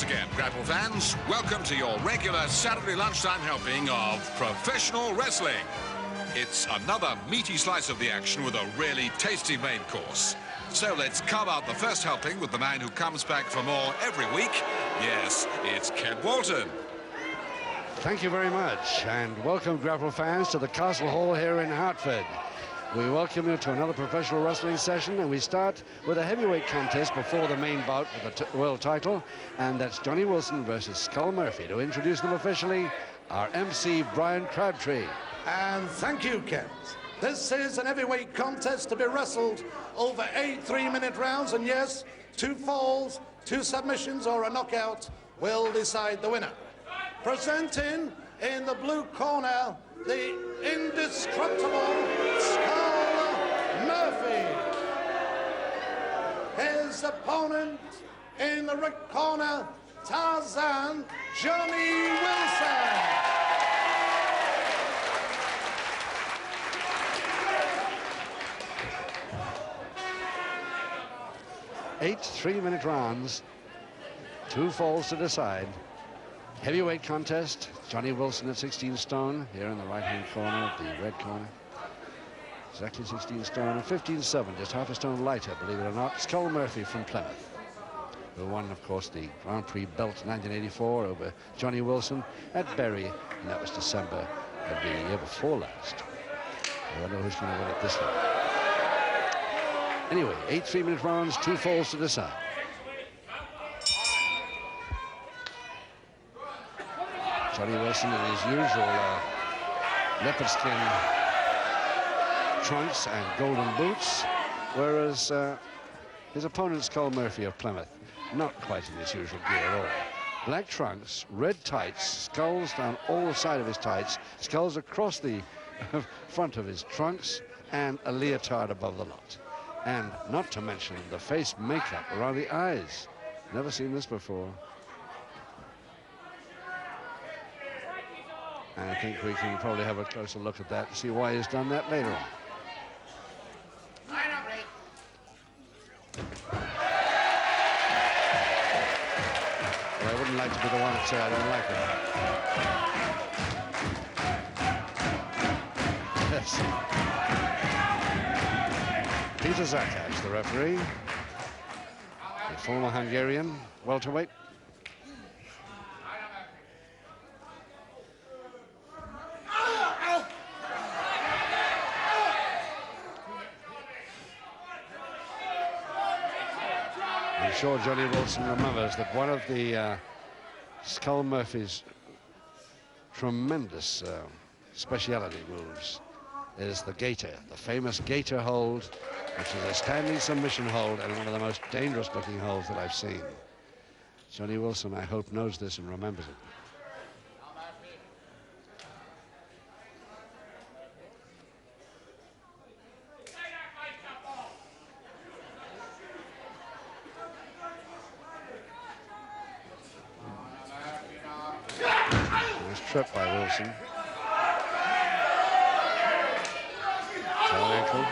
Once again, Grapple fans, welcome to your regular Saturday lunchtime helping of professional wrestling. It's another meaty slice of the action with a really tasty main course. So let's carve out the first helping with the man who comes back for more every week. Yes, it's Ken Walton. Thank you very much, and welcome, Grapple fans, to the Castle Hall here in Hartford. We welcome you to another professional wrestling session, and we start with a heavyweight contest before the main bout for the world title, and that's Johnny Wilson versus Skull Murphy. To introduce them officially, our MC, Brian Crabtree. And thank you, Kent. This is an heavyweight contest to be wrestled over 8 3-minute rounds, and yes, 2 falls, 2 submissions or a knockout will decide the winner. Presenting in the blue corner, the indestructible Skull Murphy. His opponent in the red corner, Tarzan, Johnny Wilson. Eight 3-minute rounds, 2 falls to decide. Heavyweight contest, Johnny Wilson at 16 stone, here in the right-hand corner, the red corner. Exactly 16 stone, and 15.7, just half a stone lighter, believe it or not. Skull Murphy from Plymouth, who won, of course, the Grand Prix belt in 1984 over Johnny Wilson at Bury, and that was December of the year before last. I don't know who's going to win it this time. Anyway, 8 3-minute rounds, 2 falls to decide. Johnny Wilson in his usual leopard skin trunks and golden boots, whereas his opponent, Skull Murphy of Plymouth, not quite in his usual gear at all. Black trunks, red tights, skulls down all the side of his tights, skulls across the front of his trunks, and a leotard above the lot. And not to mention the face makeup around the eyes. Never seen this before. And I think we can probably have a closer look at that and see why he's done that later on. Well, I wouldn't like to be the one to say I don't like it. Yes. Peter Zakac, the referee, the former Hungarian welterweight. I'm sure Johnny Wilson remembers that one of the Skull Murphy's tremendous speciality moves is the gator, the famous gator hold, which is a standing submission hold and one of the most dangerous looking holds that I've seen. Johnny Wilson, I hope, knows this and remembers it. Tripped by Wilson. Toe ankle.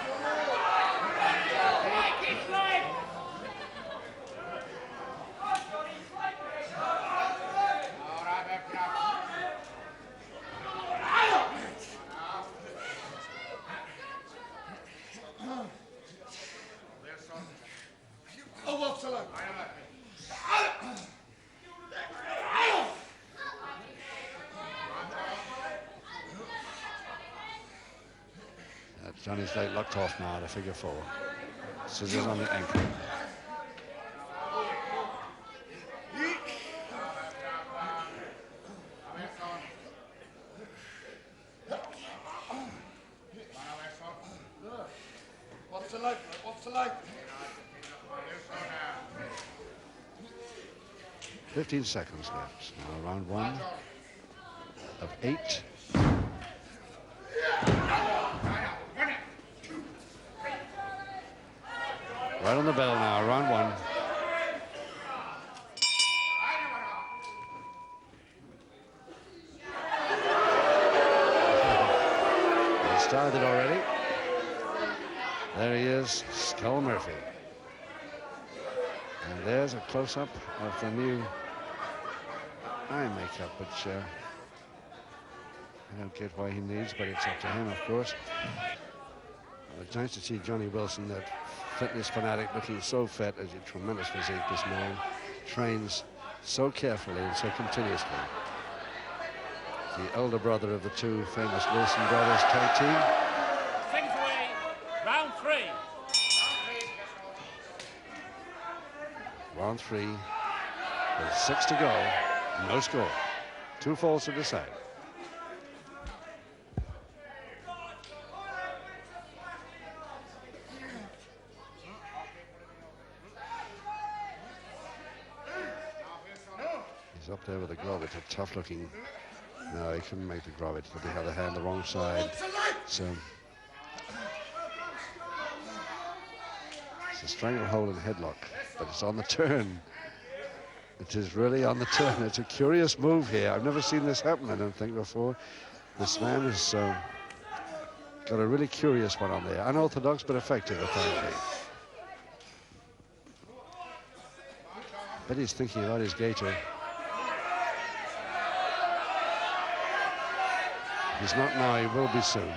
Johnny's leg locked off now at a figure 4. Scissors on the ankle. What's the light? What's the light? 15 seconds left. Now round 1 of 8. Right on the bell now, round 1. It started already. There he is, Skull Murphy. And there's a close-up of the new eye makeup, which I don't get why he needs, but it's up to him, of course. Well, it's nice to see Johnny Wilson, that fitness fanatic, looking so fit. As a tremendous physique, this man trains so carefully and so continuously. The elder brother of the two famous Wilson brothers tag team. Seconds away, round 3. Round 3, with 6 to go, no score. 2 falls to decide. He's up there with the glove. It's a tough looking. No, he couldn't make the grommet with the other hand, the wrong side. So it's a stranglehold and headlock, but it's on the turn. It is really on the turn. It's a curious move here. I've never seen this happen, I don't think, before. This man has got a really curious one on there. Unorthodox, but effective, apparently. But he's thinking about his gaiter. He's not now, he will be soon.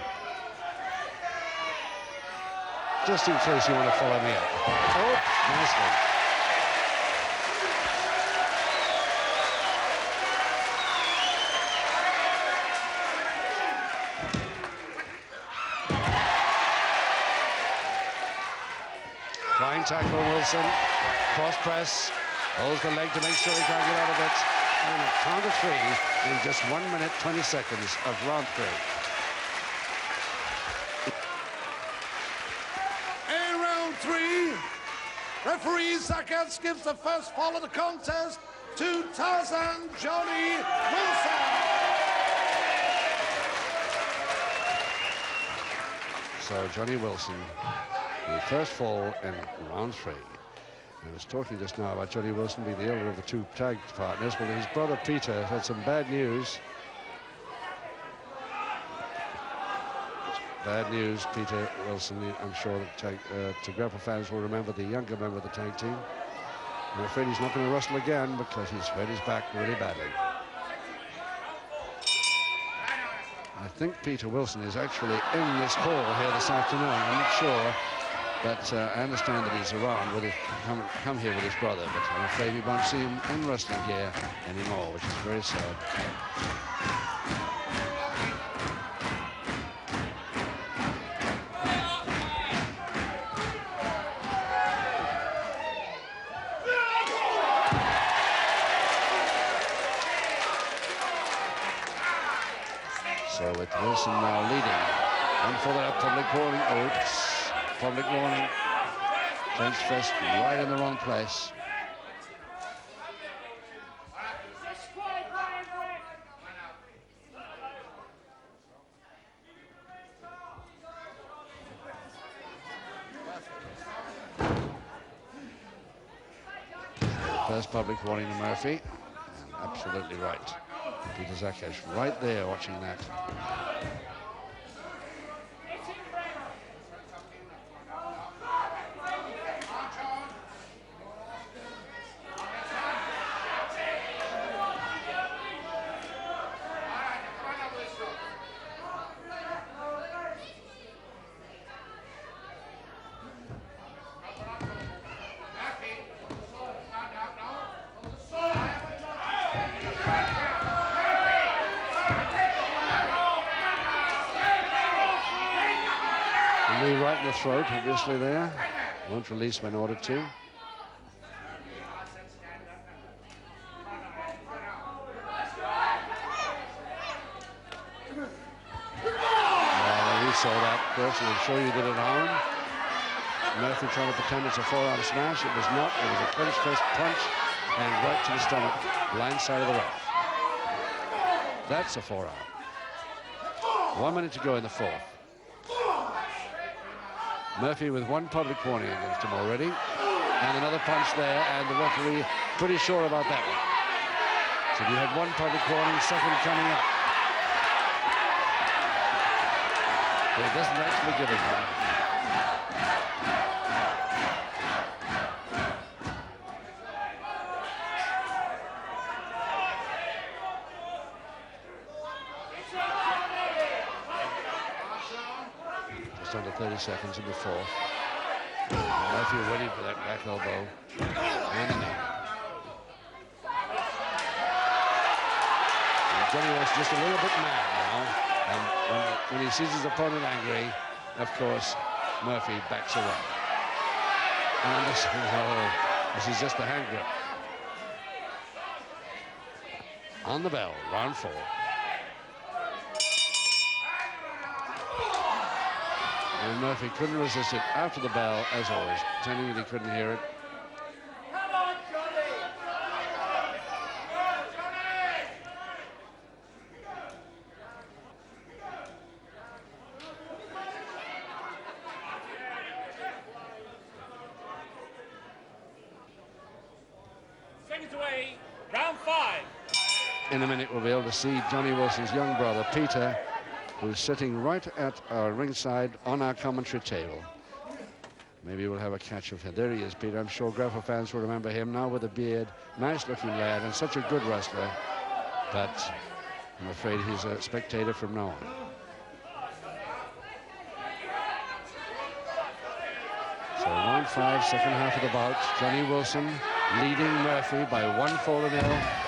Just in case you want to follow me up. Oh, nice one. Fine tackle, Wilson. Cross press. Holds the leg to make sure he can't get out of it. And a count of 3 in just 1 minute, 20 seconds of round 3. In round 3, referee Zakats gives the first fall of the contest to Tarzan Johnny Wilson. So Johnny Wilson, the first fall in round 3. I was talking just now about Johnny Wilson being the elder of the two tag partners. Well, his brother Peter had some bad news. Bad news, Peter Wilson. I'm sure that grapple fans will remember the younger member of the tag team. I'm afraid he's not going to wrestle again because he's hurt his back really badly. I think Peter Wilson is actually in this hall here this afternoon. I'm not sure. But I understand that he's around with his, come here with his brother, but I'm afraid we won't see him in wrestling here anymore, which is very sad. So with Wilson now leading, and for that public warning, oops. Public warning. Clenched fist right in the wrong place. First public warning to Murphy. And absolutely right. Peter Zakats right there watching that. Right in the throat, obviously there. Won't release when ordered to. We saw that, of course, and I'm sure you did at home. Murphy trying to pretend it's a forearm smash. It was not. It was a clinch fist punch and right to the stomach, blind side of the ref. That's a forearm. 1 minute to go in the 4th. Murphy with one public warning against him already. And another punch there, and the referee pretty sure about that one. So you had one public warning, second coming up. But it doesn't actually give it one. just under 30 seconds in the fourth. Murphy waiting for that back elbow. And a knee. And Johnny was just a little bit mad now. And when he sees his opponent angry, of course, Murphy backs away. And this is just a hand grip. On the bell, round 4. And Murphy couldn't resist it after the bell, as always, pretending that he couldn't hear it. Come on, Johnny! Seconds away, round 5. In a minute, we'll be able to see Johnny Wilson's young brother, Peter, who's sitting right at our ringside on our commentary table. Maybe we'll have a catch of him. There he is, Peter. I'm sure Grapple fans will remember him now with a beard. Nice-looking lad and such a good wrestler. But I'm afraid he's a spectator from now on. So round 5, second half of the bout. Johnny Wilson leading Murphy by 1-0.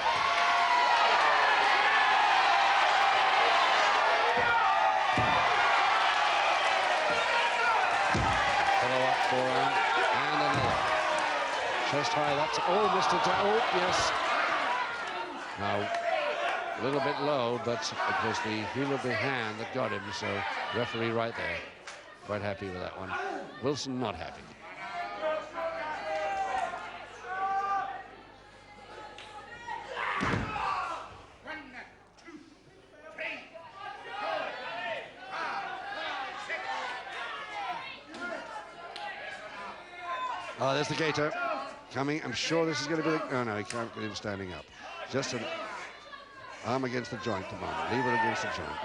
Forearm and another. Chest high, that's Mr. Oh, yes. Now, a little bit low, but it was the heel of the hand that got him, so referee right there. Quite happy with that one. Wilson not happy. Oh, there's the gator coming. I'm sure this is going to be the... Oh, no, he can't get him standing up. Just an arm against the joint. Come on, leave it against the joint.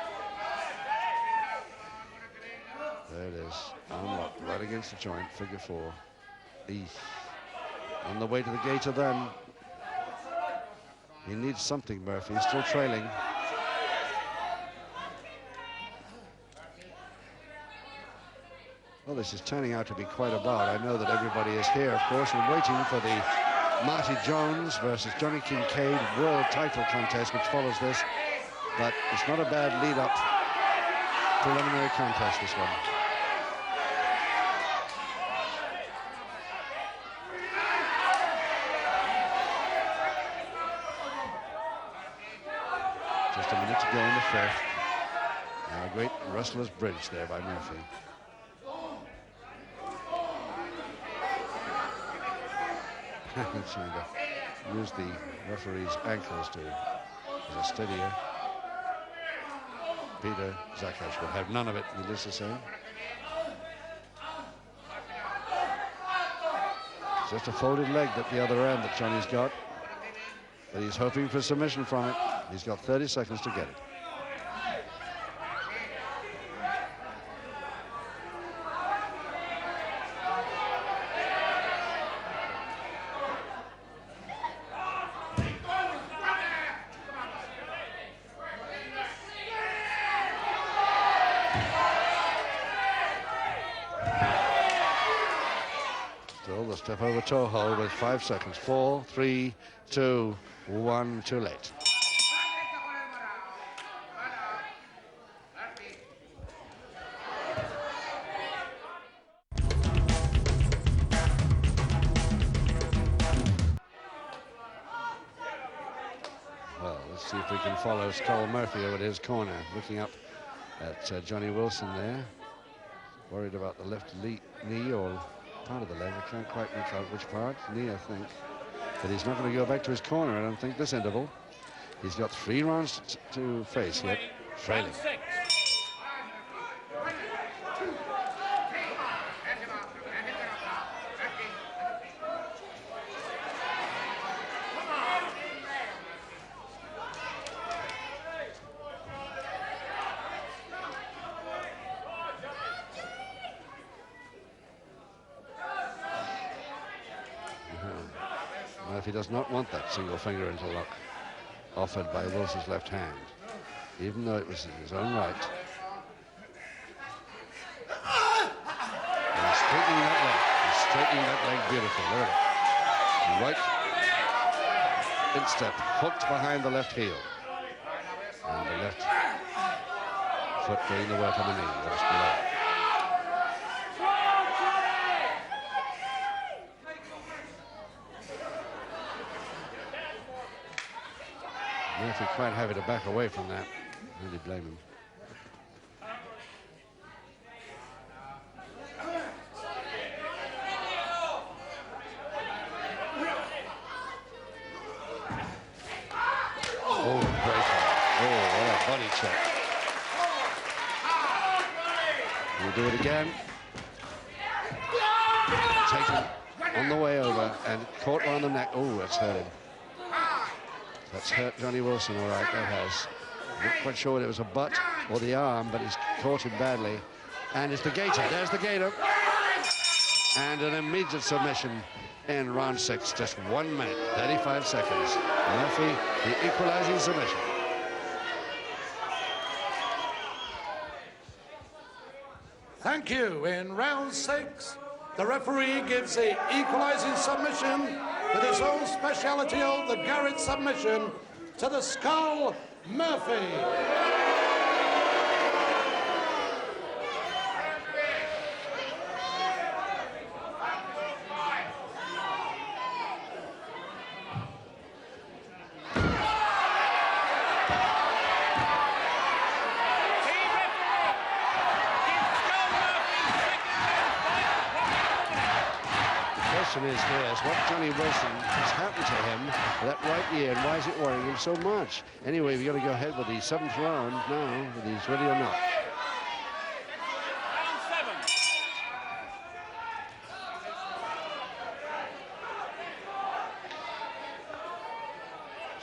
There it is. Arm locked right against the joint. Figure 4. On the way to the gator then. He needs something, Murphy. He's still trailing. Well, this is turning out to be quite a bout. I know that everybody is here, of course, and waiting for the Marty Jones versus Johnny Kincaid world title contest, which follows this. But it's not a bad lead-up preliminary contest, this one. Just a minute to go in the fifth. And a great wrestler's bridge there by Murphy. Trying to use the referee's ankles as a steadier. Peter Zakash will have none of it, needless to say. It's just a folded leg at the other end that Johnny's got. But he's hoping for submission from it. He's got 30 seconds to get it. Step over toe hold with 5 seconds. 4, 3, 2, 1, too late. Well, let's see if we can follow Skull Murphy over to his corner, looking up at Johnny Wilson there. Worried about the left knee or part of the leg. I can't quite make out which part. Knee, I think. But he's not going to go back to his corner, I don't think, this interval. He's got 3 rounds to face yet. Trailing. He does not want that single finger interlock offered by Wilson's left hand, even though it was in his own right. working that leg beautifully. Look at it. Right instep, hooked behind the left heel. And the left foot doing the work on the knee, just below. Murphy quite happy to back away from that. Really blame him. Oh, great. Oh, what a body check. We'll do it again. Taken on the way over and caught around the neck. Oh, that's hurt him. That's hurt Johnny Wilson, all right, that has. Not quite sure whether it was a butt or the arm, but he's caught him badly. And it's the gator. There's the gator. And an immediate submission in round 6. Just 1 minute, 35 seconds. Murphy, the equalizing submission. Thank you. In round 6, the referee gives the equalizing submission with his own speciality of the Garrett submission to the Skull Murphy. Is here is what Johnny Wilson has happened to him that right ear, and why is it worrying him so much? Anyway, we've got to go ahead with the 7th round now, whether he's ready or not. Round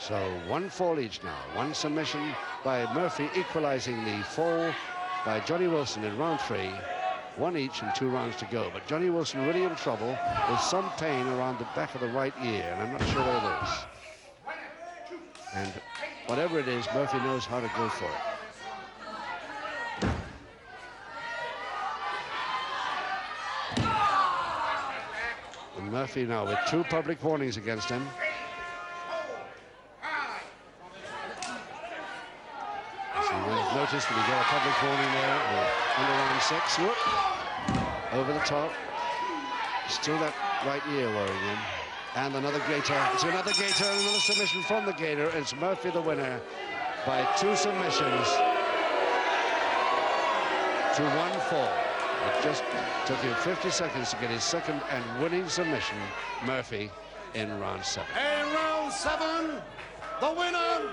7. So 1 fall each now. 1 submission by Murphy, equalizing the fall by Johnny Wilson in round 3. 1 each and 2 rounds to go. But Johnny Wilson really in trouble with some pain around the back of the right ear, and I'm not sure what it is. And whatever it is, Murphy knows how to go for it. And Murphy now with 2 public warnings against him. As you will have noticed that we got a public warning there under round 6. Whoop. Over the top. Still that right ear worrying him. And another gator. It's another gator, another submission from the gator. It's Murphy the winner by 2 submissions to 1 fall. It just took him 50 seconds to get his second and winning submission, Murphy, in round 7. In round 7, the winner,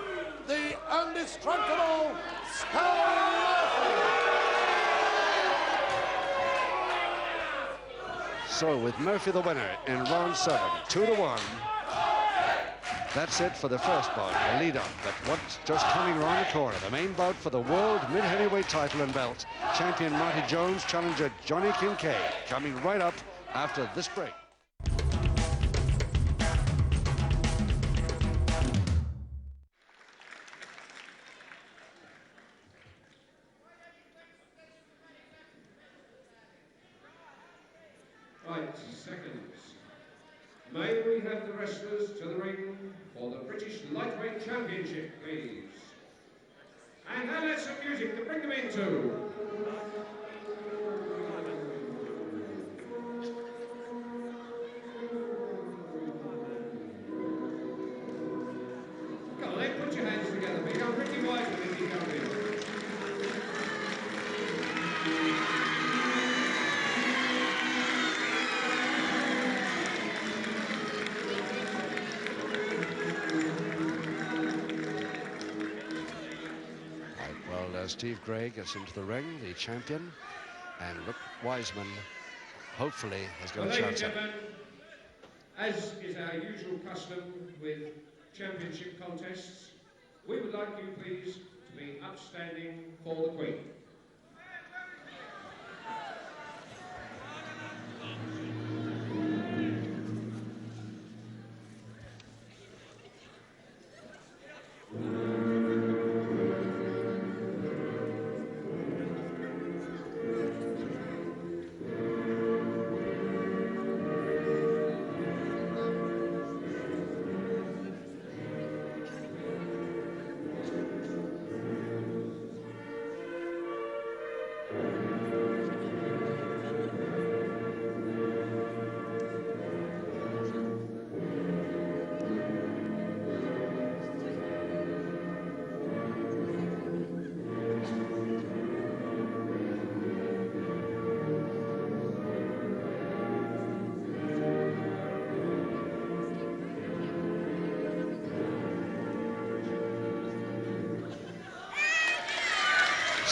the indestructible Skull Murphy. So with Murphy the winner in round 7, 2-1. That's it for the first bout, the lead-up. But what's just coming around the corner? The main bout for the world mid-heavyweight title and belt. Champion Marty Jones, challenger Johnny Kincaid, coming right up after this break. Right, seconds. May we have the wrestlers to the ring for the British Lightweight Championship, please. And now let's some music to bring them into. Come on, then, put your hands together. Big up Ricky Wiseman if you come in. Steve Gray gets into the ring, the champion, and Rick Wiseman hopefully has got a chance at it. As is our usual custom with championship contests, we would like you please to be upstanding for the Queen.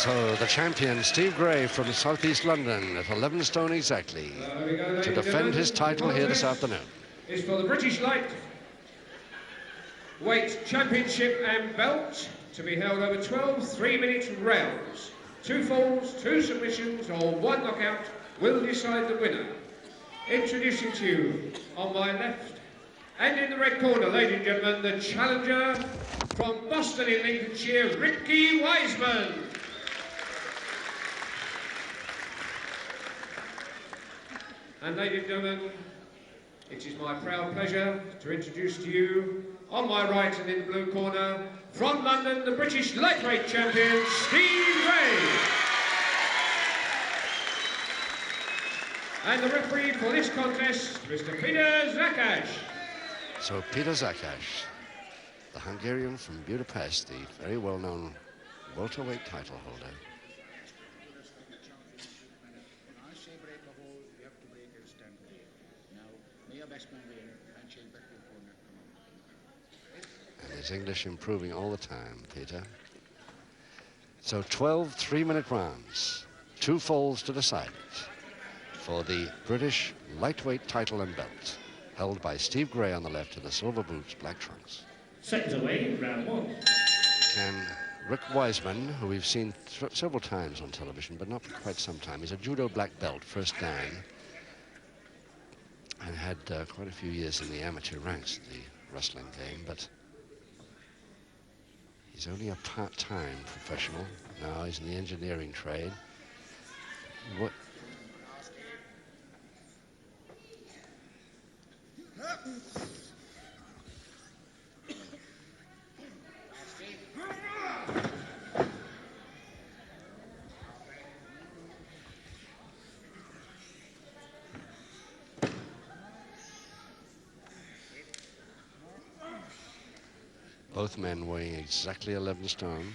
So the champion, Steve Gray from Southeast London at 11 stone exactly, to defend his title here this afternoon. Is for the British Lightweight Championship and belt to be held over 12 3-minute rounds. 2 falls, 2 submissions or 1 knockout will decide the winner. Introducing to you on my left and in the red corner, ladies and gentlemen, the challenger from Boston in Lincolnshire, Ricky Wiseman. And ladies and gentlemen, it is my proud pleasure to introduce to you, on my right and in the blue corner, from London, the British lightweight champion, Steve Gray. And the referee for this contest, Mr. Peter Zakash. So Peter Zakash, the Hungarian from Budapest, the very well-known welterweight title holder. And his English improving all the time, Peter. So 12 3-minute rounds, 2 falls to decide it for the British lightweight title and belt, held by Steve Gray on the left in the silver boots, black trunks. Seconds away, round 1. Can Rick Wiseman, who we've seen several times on television, but not for quite some time. He's a judo black belt, first dan, and had quite a few years in the amateur ranks of the wrestling game, but he's only a part-time professional. Now he's in the engineering trade. What? Both men weighing exactly 11 stone.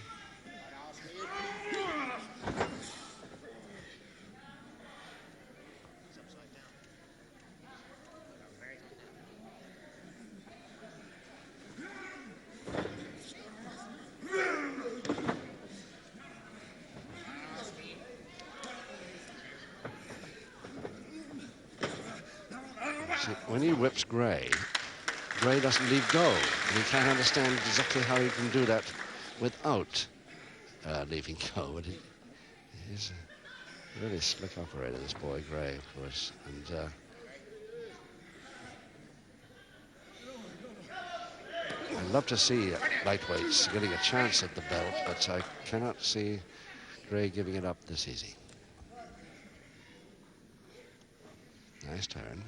See, when he whips Gray, Gray doesn't leave go, and he can't understand exactly how he can do that without leaving go. But he's a really slick operator, this boy Gray, of course. And I'd love to see lightweights getting a chance at the belt, but I cannot see Gray giving it up this easy. Nice turn.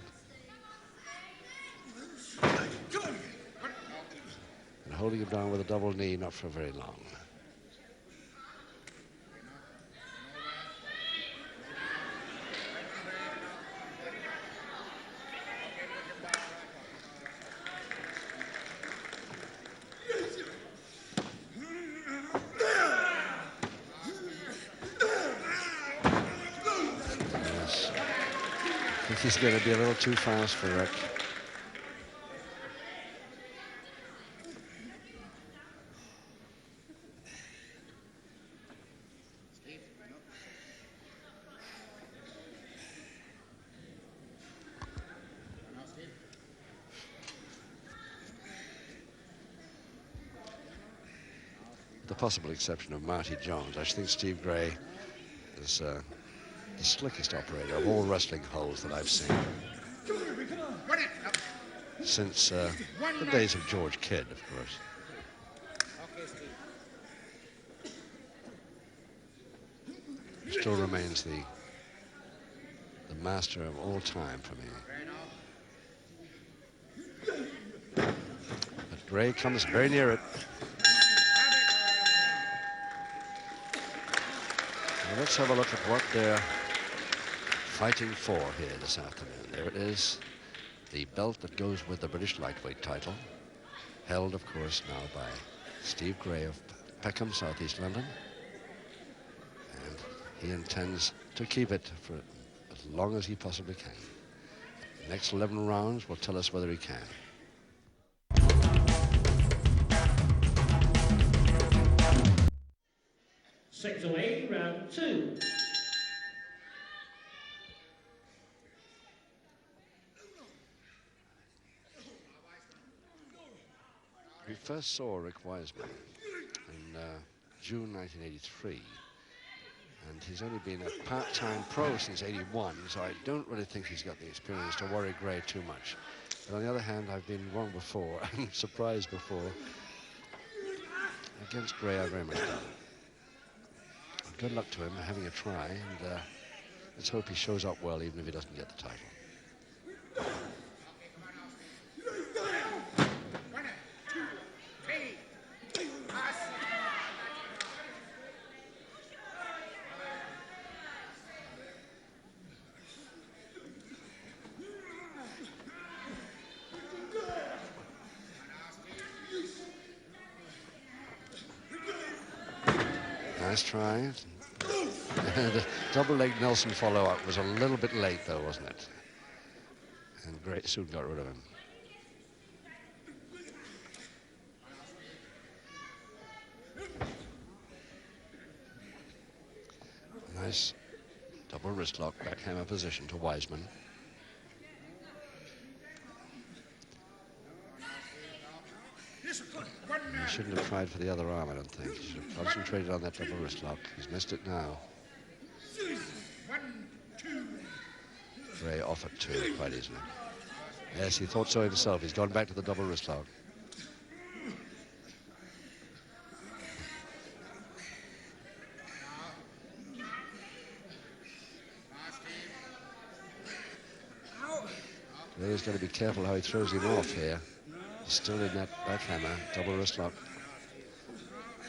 And holding him down with a double knee, not for very long. Yes. I think he's going to be a little too fast for Rick. The possible exception of Marty Jones, I think Steve Gray is the slickest operator of all wrestling holes that I've seen. Since the days of George Kidd, of course. Still remains the master of all time for me. But Gray comes very near it. Now let's have a look at what they're fighting for here this afternoon. There it is, the belt that goes with the British lightweight title, held, of course, now by Steve Gray of Peckham, Southeast London. And he intends to keep it for as long as he possibly can. The next 11 rounds will tell us whether he can. Six away, round 2. We first saw Rick Wiseman in June 1983, and he's only been a part-time pro since '81, so I don't really think he's got the experience to worry Gray too much. But on the other hand, I've been wrong before and surprised before. Against Gray, I very much doubt. Good luck to him having a try, and let's hope he shows up well, even if he doesn't get the title. Nice try. The double leg Nelson follow-up was a little bit late, though, wasn't it? And Gray soon got rid of him. Nice double wrist lock, backhammer position to Wiseman. He shouldn't have tried for the other arm, I don't think. He should have concentrated on that double wrist lock. He's missed it now. Gray off it too, quite easily. Yes, he thought so himself. He's gone back to the double wrist lock. Gray's got to be careful how he throws him off here. He's still in that backhammer, double wrist lock.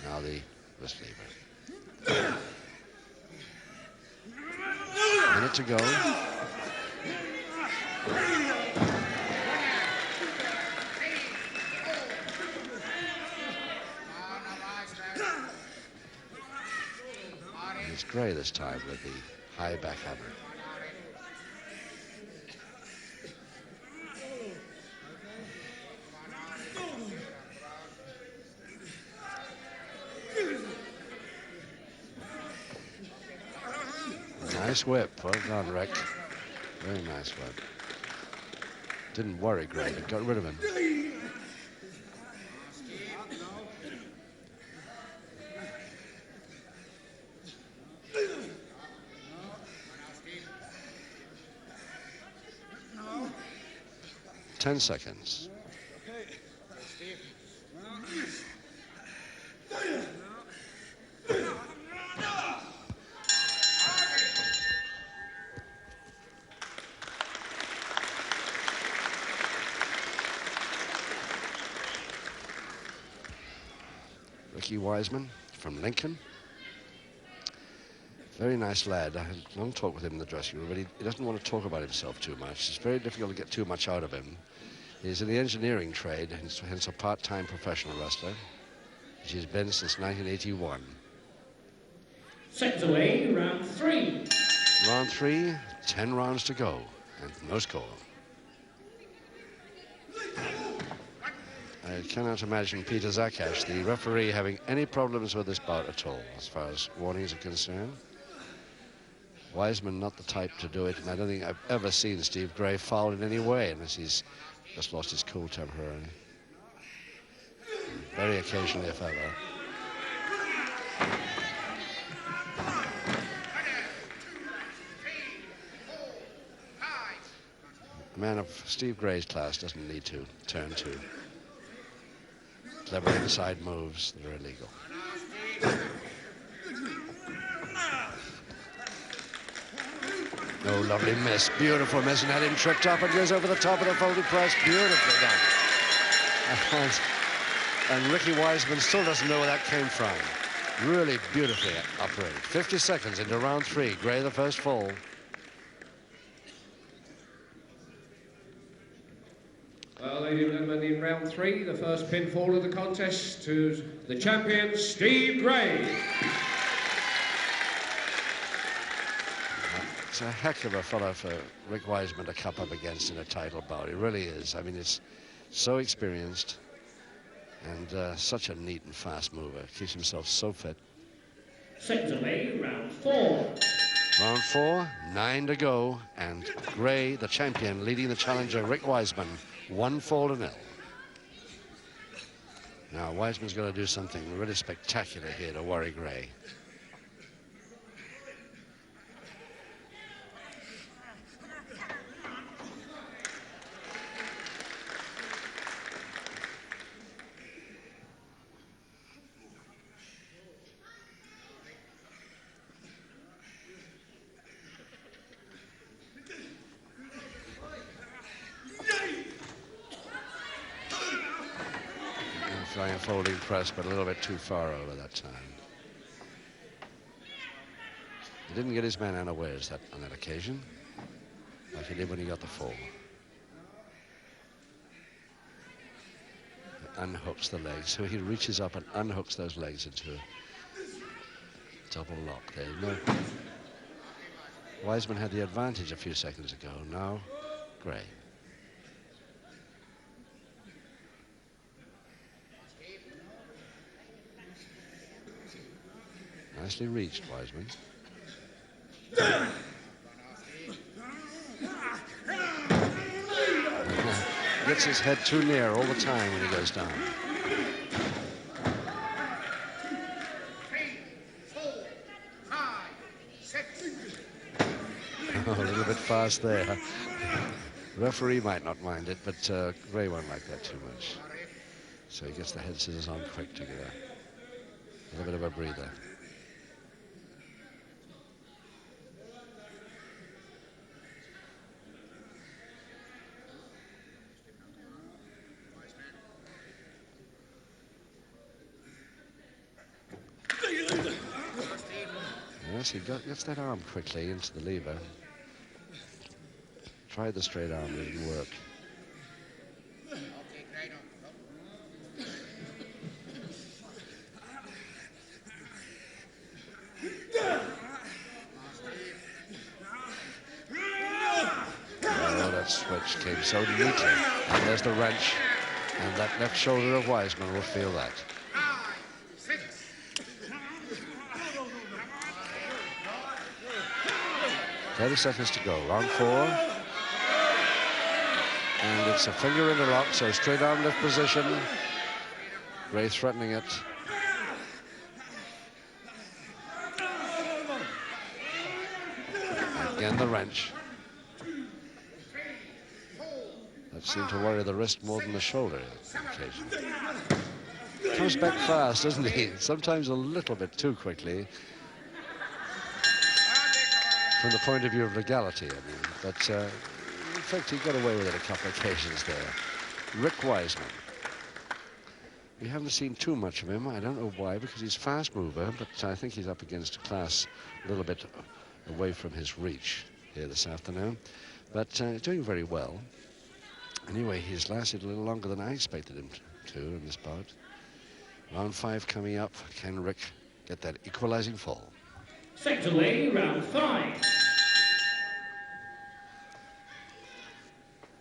Now the wrist lever. Minute to go. And it's Gray this time with the high backhammer. Nice whip. Well done, Rick. Very nice whip. Didn't worry Gray, but got rid of him. Ten seconds. Wiseman from Lincoln. Very nice lad. I had a long talk with him in the dressing room, but he doesn't want to talk about himself too much. It's very difficult to get too much out of him. He's in the engineering trade, hence a part-time professional wrestler, which he's been since 1981. Set away, round 3. Round 3, 10 rounds to go, and no score. I cannot imagine Peter Zakash, the referee, having any problems with this bout at all, as far as warnings are concerned. Wiseman not the type to do it, and I don't think I've ever seen Steve Gray foul in any way, unless he's just lost his cool temporarily. Very occasionally, if ever. A man of Steve Gray's class doesn't need to turn to clever inside moves that are illegal. Oh, lovely miss. Beautiful miss, and had him tripped up and goes over the top of the folded press. Beautifully done. And Ricky Wiseman still doesn't know where that came from. Really beautifully operated. 50 seconds into round 3. Gray the first fall. Well, ladies and gentlemen, in round 3, the first pinfall of the contest to the champion, Steve Gray. It's a heck of a fellow for Rick Wiseman to come up against in a title bout. It really is. I mean, it's so experienced and such a neat and fast mover. Keeps himself so fit. Seconds away, round 4. Round 4, 9 to go, and Gray, the champion, leading the challenger, Rick Wiseman, 1-0. Now, Wiseman's got to do something really spectacular here to worry Gray. Flying folding press, but a little bit too far over that time. He didn't get his man unawares on that occasion, like he did when he got the fall. Unhooks the legs, so he reaches up and unhooks those legs into a double lock there. No. Wiseman had the advantage a few seconds ago. Now, Gray. Nicely reached, Wiseman. Gets his head too near all the time when he goes down. 3, 4, 5, 6. Oh, a little bit fast there. Referee might not mind it, but Gray won't like that too much. So he gets the head scissors on quick to get a little bit of a breather. Yes, he gets that arm quickly into the lever. Tried the straight arm, it didn't work. Oh, that switch came so neatly. And there's the wrench. And that left shoulder of Wiseman will feel that. 30 seconds to go, round 4. And it's a finger interlock, so straight arm lift position. Gray threatening it. Again, the wrench. That seemed to worry the wrist more than the shoulder on occasion. Comes back fast, doesn't he? Sometimes a little bit too quickly. From the point of view of legality, I mean. But in fact, he got away with it a couple of occasions there. Rick Wiseman. We haven't seen too much of him. I don't know why, because he's a fast mover, but I think he's up against a class a little bit away from his reach here this afternoon. But doing very well. Anyway, he's lasted a little longer than I expected him to in this bout. Round 5 coming up. Can Rick get that equalizing fall? Second away, round 5.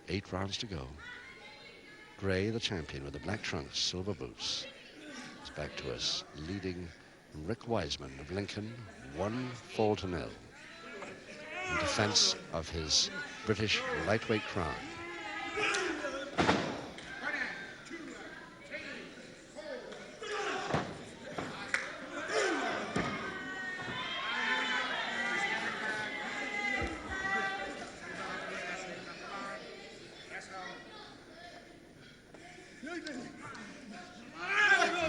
8 rounds to go. Gray, the champion, with the black trunks, silver boots, is back to us, leading Rick Wiseman of Lincoln 1-0 in defense of his British lightweight crown.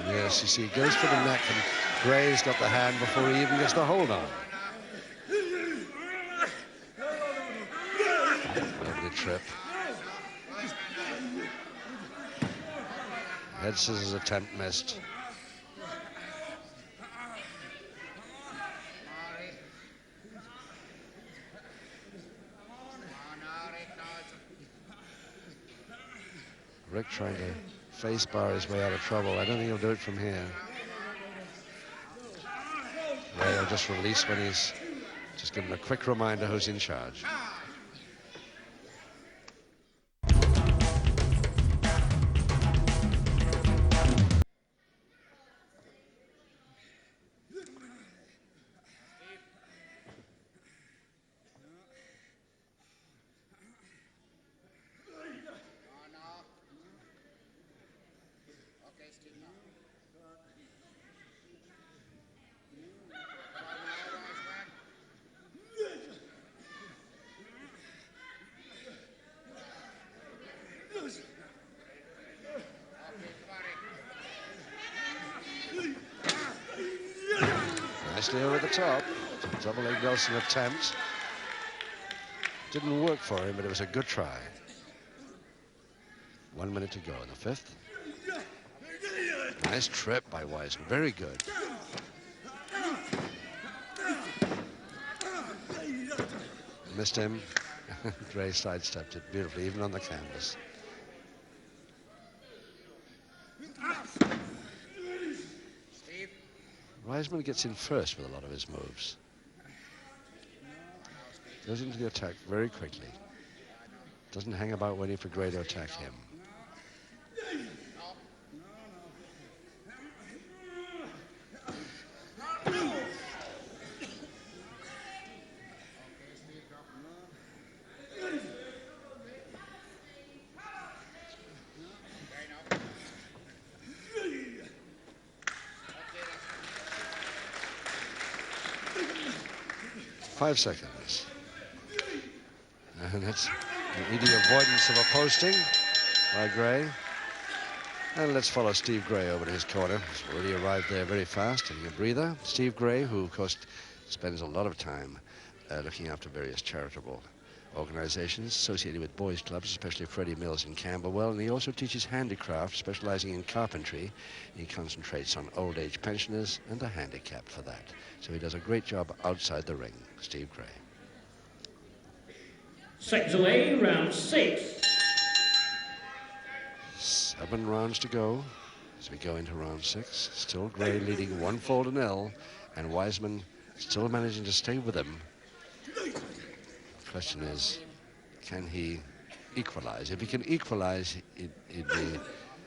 Yes, you see, he goes for the neck, and Gray's got the hand before he even gets the hold on. Lovely trip. Head scissors attempt missed. Rick trying to face bar his way out of trouble. I don't think he'll do it from here. Ray will just release when he's just given a quick reminder who's in charge. nicely over the top. Double leg Nelson attempt. Didn't work for him, but it was a good try. 1 minute to go in the fifth. Nice trip by Wiseman. Very good. Missed him. Gray sidestepped it beautifully, even on the canvas. Wiseman gets in first with a lot of his moves. Goes into the attack very quickly. Doesn't hang about waiting for Gray to attack him. Five seconds. And that's an easy avoidance of a posting by Gray. And let's follow Steve Gray over to his corner. He's already arrived there very fast, taking a breather. Steve Gray, who of course spends a lot of time looking after various charitable organizations associated with boys clubs, especially Freddie Mills in Camberwell, and he also teaches handicraft, specializing in carpentry. He concentrates on old age pensioners and the handicapped for that. So he does a great job outside the ring, Steve Gray. Seconds away, round 6. 7 rounds to go as we go into round 6. Still Gray leading 1-0, and Wiseman still managing to stay with him. The question is, can he equalize? If he can equalize, he'd be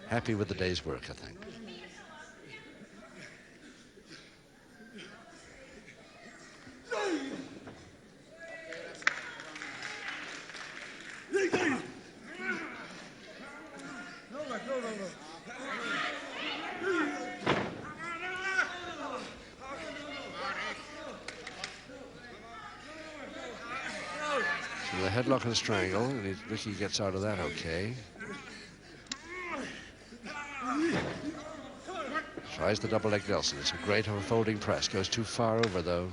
happy with the day's work, I think. The headlock and strangle, and Ricky gets out of that okay. Tries the double leg Nelson. It's a great folding press. Goes too far over, though.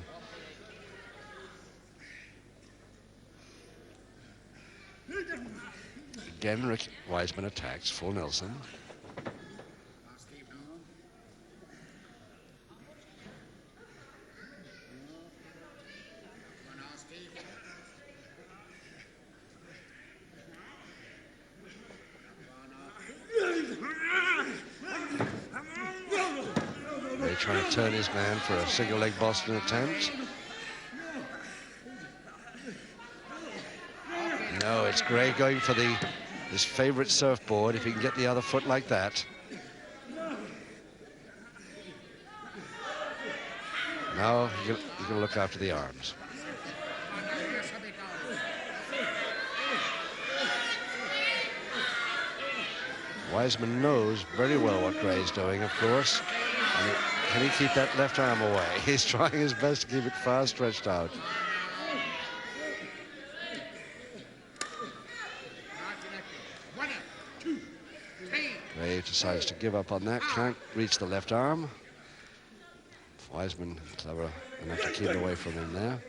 Again, Rick Wiseman attacks full Nelson. Trying to turn his man for a single leg Boston attempt. No, it's Gray going for his favorite surfboard, if he can get the other foot like that. Now you're going to look after the arms. Wiseman knows very well what Gray's doing, of course. And can he keep that left arm away? He's trying his best to keep it far stretched out. Gray decides to give up on that. Can't reach the left arm. Wiseman clever enough to keep it away from him there.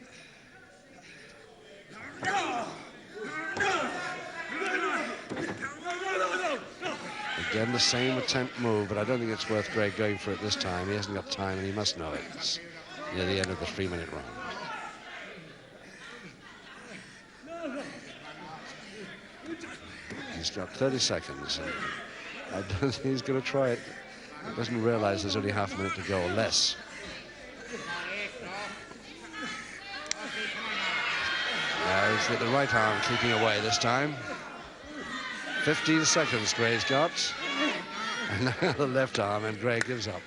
Again, the same attempt move, but I don't think it's worth Gray going for it this time. He hasn't got time, and he must know it. It's near the end of the 3-minute round. He's got 30 seconds. And I don't think he's going to try it. He doesn't realize there's only half a minute to go, or less. Now he's got the right arm keeping away this time. 15 seconds Gray's got. And now the left arm, and Gray gives up.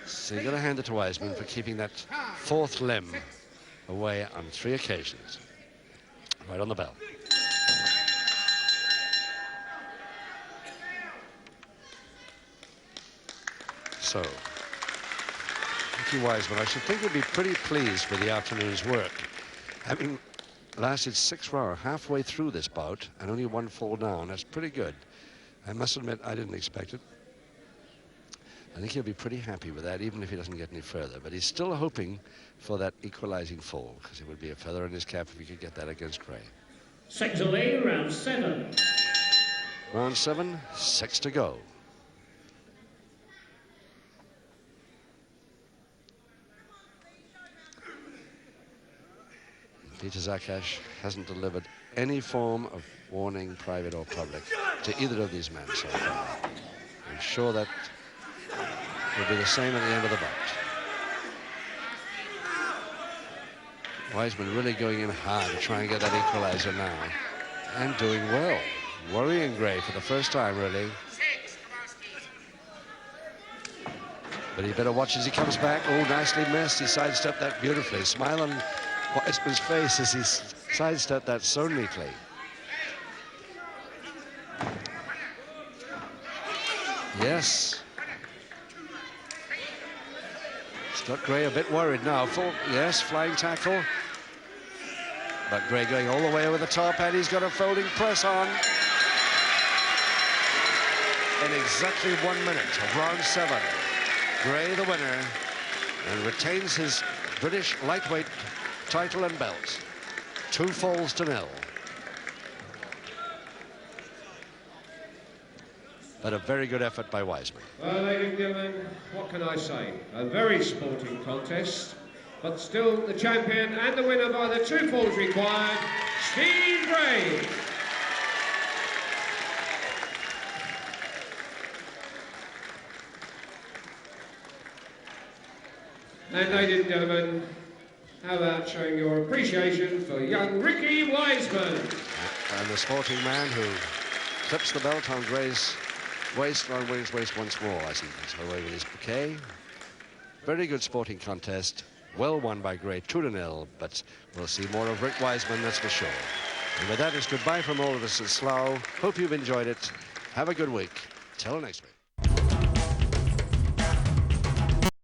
So you've got to hand it to Wiseman for keeping that fourth limb away on 3 occasions. Right on the bell. So, Ricky Wiseman, I should think, would be pretty pleased with the afternoon's work. Having lasted 6 rounds, halfway through this bout, and only 1 fall down. That's pretty good. I must admit, I didn't expect it. I think he'll be pretty happy with that, even if he doesn't get any further. But he's still hoping for that equalizing fall, because it would be a feather in his cap if he could get that against Gray. Second away, round 7. Round 7, 6 to go. Peter Zakash hasn't delivered any form of warning, private or public, to either of these men so far. I'm sure that will be the same at the end of the bout. Wiseman really going in hard to try and get that equalizer now, and doing well. Worrying Gray for the first time, really. But he better watch as he comes back. Oh, nicely missed. He sidestepped that beautifully. Smile on Wiseman's face as he sidestepped that so neatly. Yes. It's got Gray a bit worried now. Full, yes, flying tackle. But Gray going all the way over the top, and he's got a folding press on. In exactly 1 minute of round 7, Gray the winner, and retains his British lightweight title and belt. 2 falls to 0. But a very good effort by Wiseman. Well, ladies and gentlemen, what can I say? A very sporting contest, but still the champion and the winner by the 2 falls required, Steve Gray. And ladies and gentlemen, how about showing your appreciation for young Ricky Wiseman? And the sporting man who clips the belt on Gray's waist, on Williams' waist once more as he gets away with his bouquet. Very good sporting contest. Well won by Gray, 2-0, but we'll see more of Rick Wiseman, that's for sure. And with that, it's goodbye from all of us at Slough. Hope you've enjoyed it. Have a good week. Till next week.